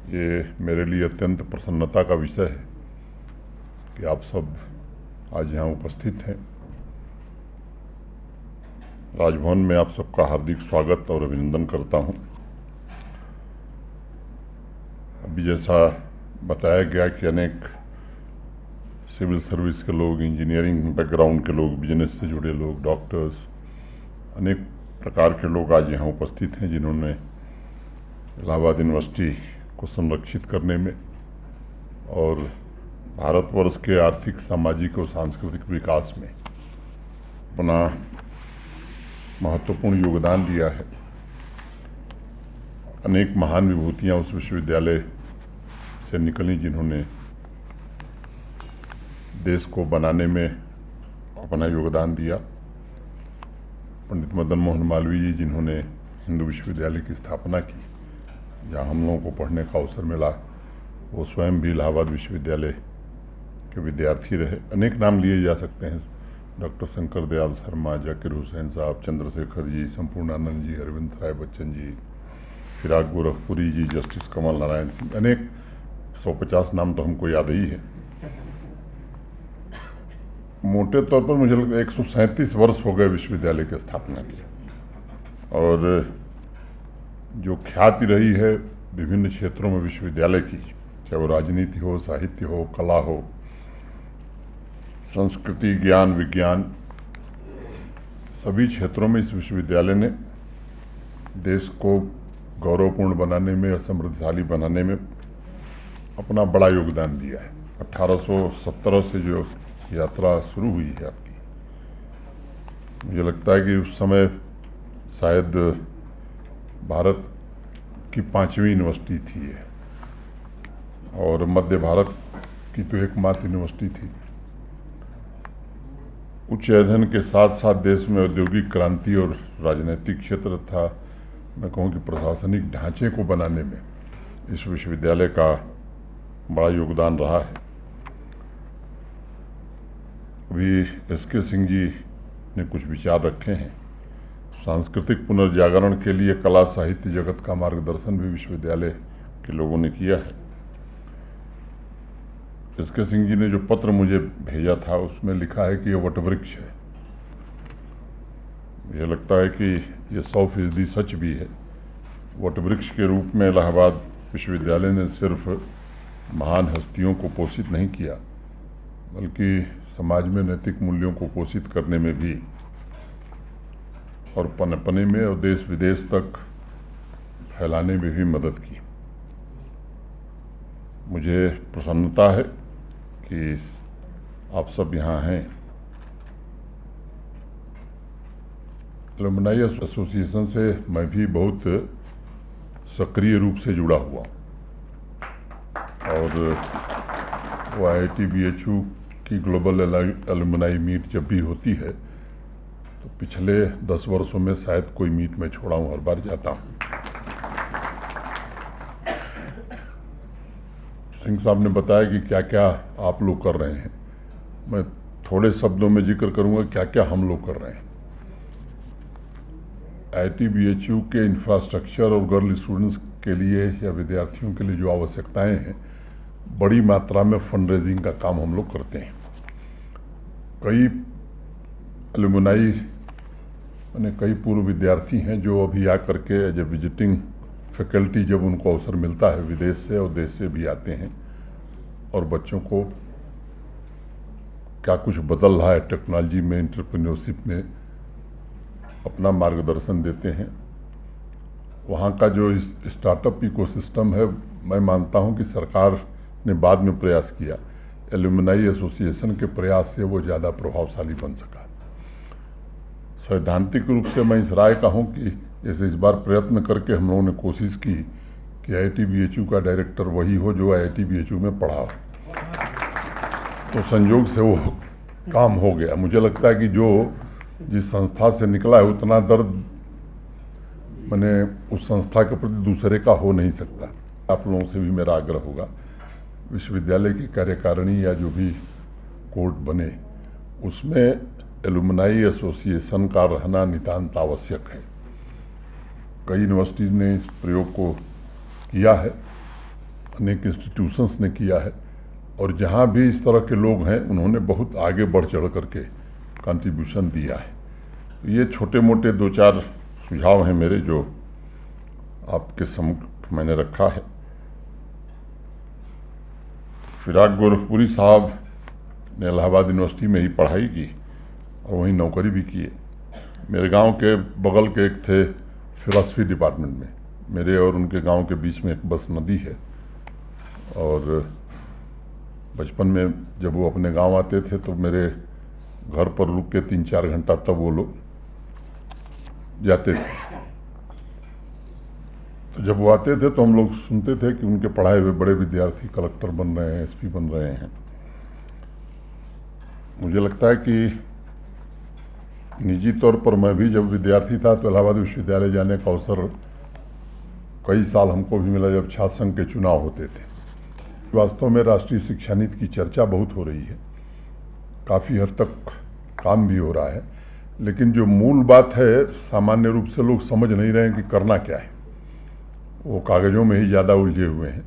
ये मेरे लिए अत्यंत प्रसन्नता का विषय है कि आप सब आज यहाँ उपस्थित हैं। राजभवन में आप सबका हार्दिक स्वागत और अभिनंदन करता हूँ। अभी जैसा बताया गया कि अनेक सिविल सर्विस के लोग, इंजीनियरिंग बैकग्राउंड के लोग, बिजनेस से जुड़े लोग, डॉक्टर्स, अनेक प्रकार के लोग आज यहाँ उपस्थित हैं जिन्होंने इलाहाबाद यूनिवर्सिटी को संरक्षित करने में और भारतवर्ष के आर्थिक, सामाजिक और सांस्कृतिक विकास में अपना महत्वपूर्ण योगदान दिया है। अनेक महान विभूतियाँ उस विश्वविद्यालय से निकली जिन्होंने देश को बनाने में अपना योगदान दिया। पंडित मदन मोहन मालवीय जी जिन्होंने हिंदू विश्वविद्यालय की स्थापना की, जहाँ हम लोगों को पढ़ने का अवसर मिला, वो स्वयं भी इलाहाबाद विश्वविद्यालय के विद्यार्थी रहे। अनेक नाम लिए जा सकते हैं, डॉक्टर शंकर दयाल शर्मा, जाकिर हुसैन साहब, चंद्रशेखर जी, संपूर्णानंद जी, अरविंद राय बच्चन जी, फिराक गोरखपुरी जी, जस्टिस कमल नारायण सिंह, अनेक 150 नाम तो हमको याद ही है। मोटे तौर पर मुझे लगता है 137 वर्ष हो गए विश्वविद्यालय की स्थापना की, और जो ख्याति रही है विभिन्न क्षेत्रों में विश्वविद्यालय की, चाहे वो राजनीति हो, साहित्य हो, कला हो, संस्कृति, ज्ञान, विज्ञान, सभी क्षेत्रों में इस विश्वविद्यालय ने देश को गौरवपूर्ण बनाने में और समृद्धशाली बनाने में अपना बड़ा योगदान दिया है। 1817 से जो यात्रा शुरू हुई है आपकी, मुझे लगता है कि उस समय शायद भारत की 5वीं यूनिवर्सिटी थी ये, और मध्य भारत की तो एकमात्र यूनिवर्सिटी थी। उच्च अध्ययन के साथ साथ देश में औद्योगिक क्रांति और राजनीतिक क्षेत्र था, मैं कहूँ कि प्रशासनिक ढांचे को बनाने में इस विश्वविद्यालय का बड़ा योगदान रहा है। अभी एस.के. सिंह जी ने कुछ विचार रखे हैं। सांस्कृतिक पुनर्जागरण के लिए कला साहित्य जगत का मार्गदर्शन भी विश्वविद्यालय के लोगों ने किया है। एस.के. सिंह जी ने जो पत्र मुझे भेजा था उसमें लिखा है कि ये वटवृक्ष है। मुझे लगता है कि ये 100% सच भी है। वटवृक्ष के रूप में इलाहाबाद विश्वविद्यालय ने सिर्फ महान हस्तियों को पोषित नहीं किया, बल्कि समाज में नैतिक मूल्यों को पोषित करने में भी और पनपने में और देश विदेश तक फैलाने में भी मदद की। मुझे प्रसन्नता है कि आप सब यहाँ हैं। एलुमनाई एसोसिएशन से मैं भी बहुत सक्रिय रूप से जुड़ा हुआ, और वो IIT BHU की ग्लोबल एलुमनाई मीट जब भी होती है तो पिछले 10 वर्षों में शायद कोई मीट मैं छोड़ा हूँ, हर बार जाता हूँ। सिंह साहब ने बताया कि क्या क्या आप लोग कर रहे हैं। मैं थोड़े शब्दों में जिक्र करूँगा क्या क्या हम लोग कर रहे हैं। IIT BHU के इंफ्रास्ट्रक्चर और गर्ल स्टूडेंट्स के लिए या विद्यार्थियों के लिए जो आवश्यकताएं हैं, बड़ी मात्रा में फंड रेजिंग का काम हम लोग करते हैं। कई एलुमनाई यानी कई पूर्व विद्यार्थी हैं जो अभी आकर के एज ए विजिटिंग फैकल्टी, जब उनको अवसर मिलता है, विदेश से और देश से भी आते हैं और बच्चों को क्या कुछ बदल रहा है टेक्नोलॉजी में, एंटरप्रेन्योरशिप में, अपना मार्गदर्शन देते हैं। वहाँ का जो स्टार्टअप इकोसिस्टम है, मैं मानता हूँ कि सरकार ने बाद में प्रयास किया, एलुमनाई एसोसिएशन के प्रयास से वो ज़्यादा प्रभावशाली बन सका। सैद्धांतिक रूप से मैं इस राय का हूँ कि जैसे इस बार प्रयत्न करके हम लोगों ने कोशिश की कि IIT BHU का डायरेक्टर वही हो जो IIT BHU में पढ़ा हो, तो संयोग से वो काम हो गया। मुझे लगता है कि जो जिस संस्था से निकला है उतना दर्द मैंने उस संस्था के प्रति दूसरे का हो नहीं सकता। आप लोगों से भी मेरा आग्रह होगा, विश्वविद्यालय की कार्यकारिणी या जो भी कोर्ट बने उसमें एलुमनाई एसोसिएशन का रहना नितांत आवश्यक है। कई यूनिवर्सिटीज़ ने इस प्रयोग को किया है, अनेक इंस्टीट्यूशंस ने किया है, और जहाँ भी इस तरह के लोग हैं उन्होंने बहुत आगे बढ़ चढ़ करके कंट्रीब्यूशन दिया है। तो ये छोटे मोटे 2-4 सुझाव हैं मेरे, जो आपके सम्मुख मैंने रखा है। फिराक गोरखपुरी साहब ने इलाहाबाद यूनिवर्सिटी में ही पढ़ाई की और वहीं नौकरी भी किए। मेरे गांव के बगल के एक थे फिलॉसफी डिपार्टमेंट में। मेरे और उनके गांव के बीच में एक बस नदी है, और बचपन में जब वो अपने गांव आते थे तो मेरे घर पर रुक के 3-4 घंटा तब वो लोग जाते थे। तो जब वो आते थे तो हम लोग सुनते थे कि उनके पढ़ाए हुए बड़े विद्यार्थी कलेक्टर बन रहे हैं, एसपी बन रहे हैं। मुझे लगता है कि निजी तौर पर मैं भी जब विद्यार्थी था तो इलाहाबाद विश्वविद्यालय जाने का अवसर कई साल हमको भी मिला, जब छात्र संघ के चुनाव होते थे। वास्तव में राष्ट्रीय शिक्षा नीति की चर्चा बहुत हो रही है, काफ़ी हद तक काम भी हो रहा है, लेकिन जो मूल बात है सामान्य रूप से लोग समझ नहीं रहे हैं कि करना क्या है। वो कागज़ों में ही ज़्यादा उलझे हुए हैं।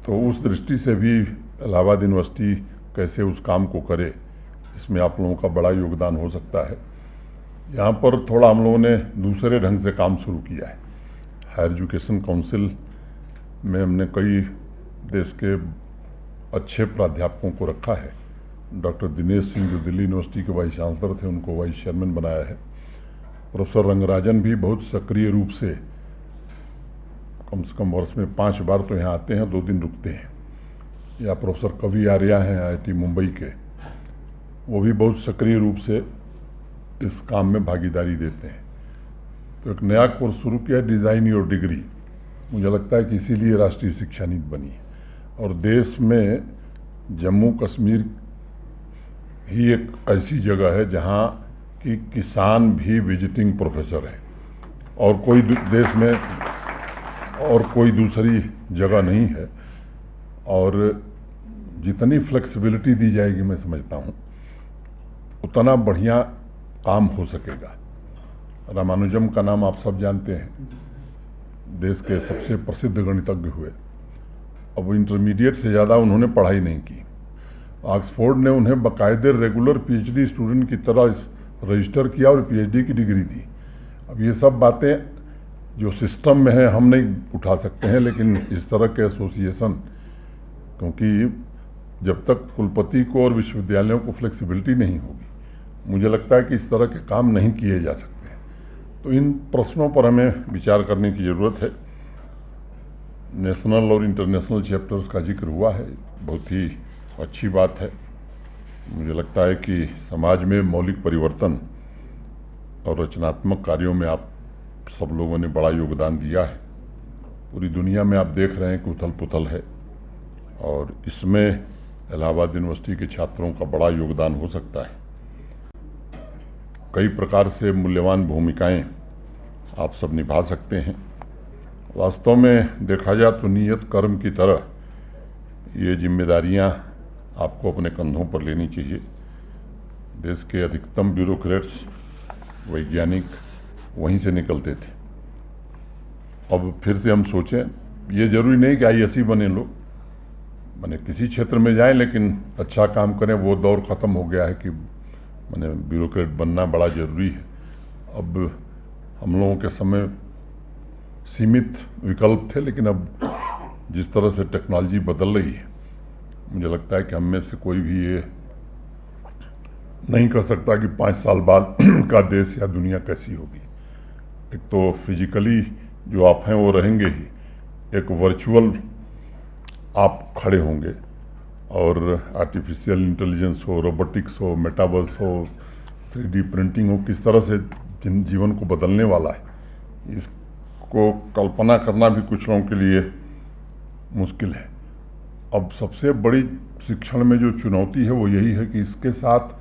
तो उस दृष्टि से भी इलाहाबाद यूनिवर्सिटी कैसे उस काम को करे, इसमें आप लोगों का बड़ा योगदान हो सकता है। यहाँ पर थोड़ा हम लोगों ने दूसरे ढंग से काम शुरू किया है। हायर एजुकेशन काउंसिल में हमने कई देश के अच्छे प्राध्यापकों को रखा है। डॉक्टर दिनेश सिंह जो दिल्ली यूनिवर्सिटी के वाइस चांसलर थे, उनको वाइस चेयरमैन बनाया है। प्रोफेसर रंगराजन भी बहुत सक्रिय रूप से कम से कम वर्ष में 5 बार तो यहाँ आते हैं, 2 दिन रुकते हैं। या प्रोफेसर कवि आर्या हैं IIT मुंबई के, वो भी बहुत सक्रिय रूप से इस काम में भागीदारी देते हैं। तो एक नया कोर्स शुरू किया, डिज़ाइन योर डिग्री। मुझे लगता है कि इसीलिए राष्ट्रीय शिक्षा नीति बनी है। और देश में जम्मू कश्मीर ही एक ऐसी जगह है जहाँ कि किसान भी विजिटिंग प्रोफेसर है, और कोई देश में और कोई दूसरी जगह नहीं है। और जितनी फ्लेक्सिबिलिटी दी जाएगी, मैं समझता हूँ उतना बढ़िया काम हो सकेगा। रामानुजम का नाम आप सब जानते हैं, देश के सबसे प्रसिद्ध गणितज्ञ हुए। अब इंटरमीडिएट से ज़्यादा उन्होंने पढ़ाई नहीं की। ऑक्सफोर्ड ने उन्हें बाकायदे रेगुलर PhD स्टूडेंट की तरह रजिस्टर किया और PhD की डिग्री दी। अब ये सब बातें जो सिस्टम में है हम नहीं उठा सकते हैं, लेकिन इस तरह के एसोसिएशन, क्योंकि जब तक कुलपति को और विश्वविद्यालयों को फ्लेक्सिबिलिटी नहीं होगी, मुझे लगता है कि इस तरह के काम नहीं किए जा सकते। तो इन प्रश्नों पर हमें विचार करने की ज़रूरत है। नेशनल और इंटरनेशनल चैप्टर्स का जिक्र हुआ है, बहुत ही अच्छी बात है। मुझे लगता है कि समाज में मौलिक परिवर्तन और रचनात्मक कार्यों में आप सब लोगों ने बड़ा योगदान दिया है। पूरी दुनिया में आप देख रहे हैं कि उथल पुथल है, और इसमें इलाहाबाद यूनिवर्सिटी के छात्रों का बड़ा योगदान हो सकता है। कई प्रकार से मूल्यवान भूमिकाएं आप सब निभा सकते हैं। वास्तव में देखा जाए तो नियत कर्म की तरह ये जिम्मेदारियां आपको अपने कंधों पर लेनी चाहिए। देश के अधिकतम ब्यूरोक्रेट्स, वैज्ञानिक वहीं से निकलते थे। अब फिर से हम सोचें, ये जरूरी नहीं कि IAS बने लोग, माने किसी क्षेत्र में जाएं लेकिन अच्छा काम करें। वो दौर ख़त्म हो गया है कि माने ब्यूरोक्रेट बनना बड़ा ज़रूरी है। अब हम लोगों के समय सीमित विकल्प थे, लेकिन अब जिस तरह से टेक्नोलॉजी बदल रही है, मुझे लगता है कि हम में से कोई भी ये नहीं कह सकता कि 5 साल बाद का देश या दुनिया कैसी होगी। एक तो फिजिकली जो आप हैं वो रहेंगे ही, एक वर्चुअल आप खड़े होंगे, और आर्टिफिशियल इंटेलिजेंस हो, रोबोटिक्स हो, मेटावर्स हो, 3D प्रिंटिंग हो, किस तरह से जीवन को बदलने वाला है, इसको कल्पना करना भी कुछ लोगों के लिए मुश्किल है। अब सबसे बड़ी शिक्षण में जो चुनौती है वो यही है कि इसके साथ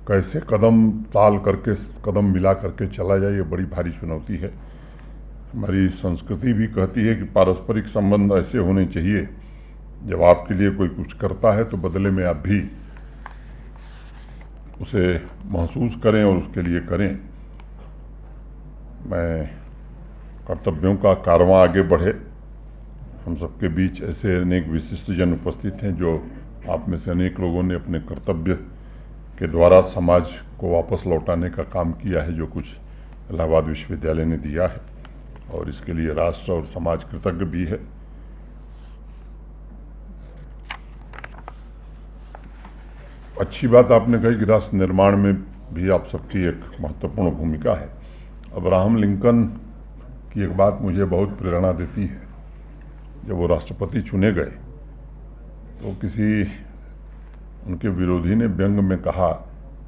कैसे कदम ताल करके, कदम मिला करके चला जाए, ये बड़ी भारी चुनौती है। हमारी संस्कृति भी कहती है कि पारस्परिक संबंध ऐसे होने चाहिए, जब आपके लिए कोई कुछ करता है तो बदले में आप भी उसे महसूस करें और उसके लिए करें। मैं कर्तव्यों का कारवां आगे बढ़े, हम सबके बीच ऐसे अनेक विशिष्ट जन उपस्थित हैं जो आप में से अनेक लोगों ने अपने कर्तव्य के द्वारा समाज को वापस लौटाने का काम किया है, जो कुछ इलाहाबाद विश्वविद्यालय ने दिया है, और इसके लिए राष्ट्र और समाज कृतज्ञ भी है। अच्छी बात आपने कही कि राष्ट्र निर्माण में भी आप सबकी एक महत्वपूर्ण भूमिका है। अब्राहम लिंकन की एक बात मुझे बहुत प्रेरणा देती है। जब वो राष्ट्रपति चुने गए तो किसी उनके विरोधी ने व्यंग में कहा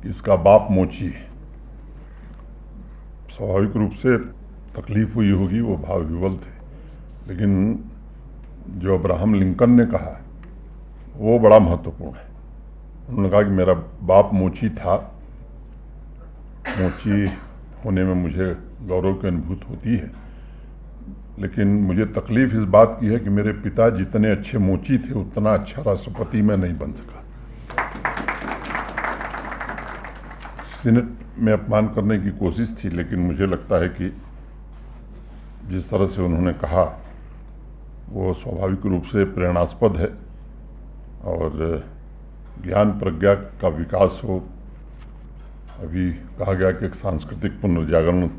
कि इसका बाप मोची है। स्वाभाविक रूप से तकलीफ हुई होगी, वो भाव विवल थे, लेकिन जो अब्राहम लिंकन ने कहा वो बड़ा महत्वपूर्ण है। उन्होंने कहा कि मेरा बाप मोची था, मोची होने में मुझे गौरव की अनुभूति होती है, लेकिन मुझे तकलीफ इस बात की है कि मेरे पिता जितने अच्छे मोची थे उतना अच्छा राष्ट्रपति मैं नहीं बन सका। सीनेट में अपमान करने की कोशिश थी, लेकिन मुझे लगता है कि जिस तरह से उन्होंने कहा वो स्वाभाविक रूप से प्रेरणास्पद है, और ज्ञान प्रज्ञा का विकास हो। अभी कहा गया कि एक सांस्कृतिक पुनर्जागरण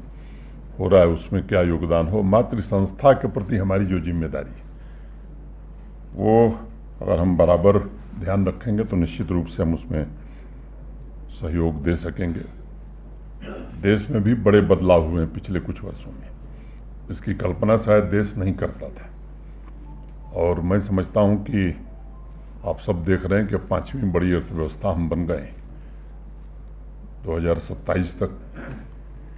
हो रहा है, उसमें क्या योगदान हो। मातृ संस्था के प्रति हमारी जो जिम्मेदारी है वो अगर हम बराबर ध्यान रखेंगे तो निश्चित रूप से हम उसमें सहयोग दे सकेंगे। देश में भी बड़े बदलाव हुए हैं पिछले कुछ वर्षों में, इसकी कल्पना शायद देश नहीं करता था, और मैं समझता हूँ कि आप सब देख रहे हैं कि 5वीं बड़ी अर्थव्यवस्था हम बन गए। 2027 तक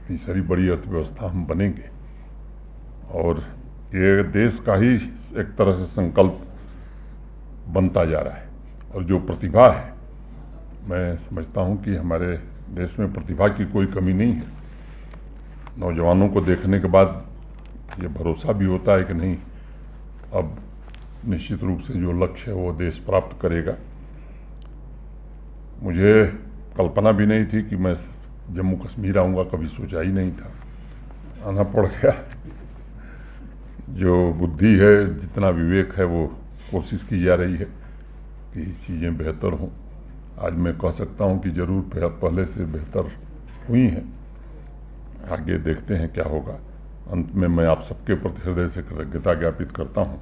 तीसरी बड़ी अर्थव्यवस्था हम बनेंगे, और ये देश का ही एक तरह से संकल्प बनता जा रहा है। और जो प्रतिभा है, मैं समझता हूँ कि हमारे देश में प्रतिभा की कोई कमी नहीं है। नौजवानों को देखने के बाद ये भरोसा भी होता है कि नहीं, अब निश्चित रूप से जो लक्ष्य है वो देश प्राप्त करेगा। मुझे कल्पना भी नहीं थी कि मैं जम्मू कश्मीर आऊँगा, कभी सोचा ही नहीं था, आना पड़ गया। जो बुद्धि है, जितना विवेक है, वो कोशिश की जा रही है कि चीज़ें बेहतर हों। आज मैं कह सकता हूँ कि ज़रूर पहले से बेहतर हुई हैं। आगे देखते हैं क्या होगा। अंत में मैं आप सबके प्रति हृदय से कृतज्ञता ज्ञापित करता हूँ,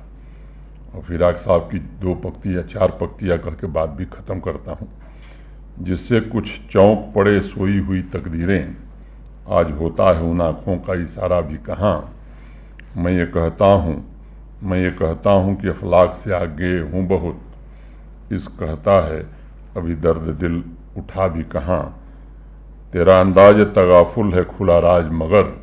और फिराक साहब की 2 पंक्ति या 4 पंक्तियाँ कह के बात भी ख़त्म करता हूँ। जिससे कुछ चौंक पड़े सोई हुई तकदीरें, आज होता है उन आँखों का इशारा भी कहाँ। मैं ये कहता हूँ कि अफलाक से आगे हूँ बहुत, इस कहता है अभी दर्द दिल उठा भी कहाँ। तेरा अंदाज तगाफुल है खुला राज, मगर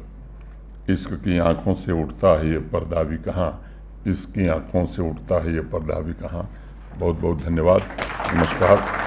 इश्क की आँखों से उठता है ये पर्दा भी कहाँ। इसकी आँखों से उठता है ये पर्दा भी कहाँ। बहुत बहुत धन्यवाद। नमस्कार।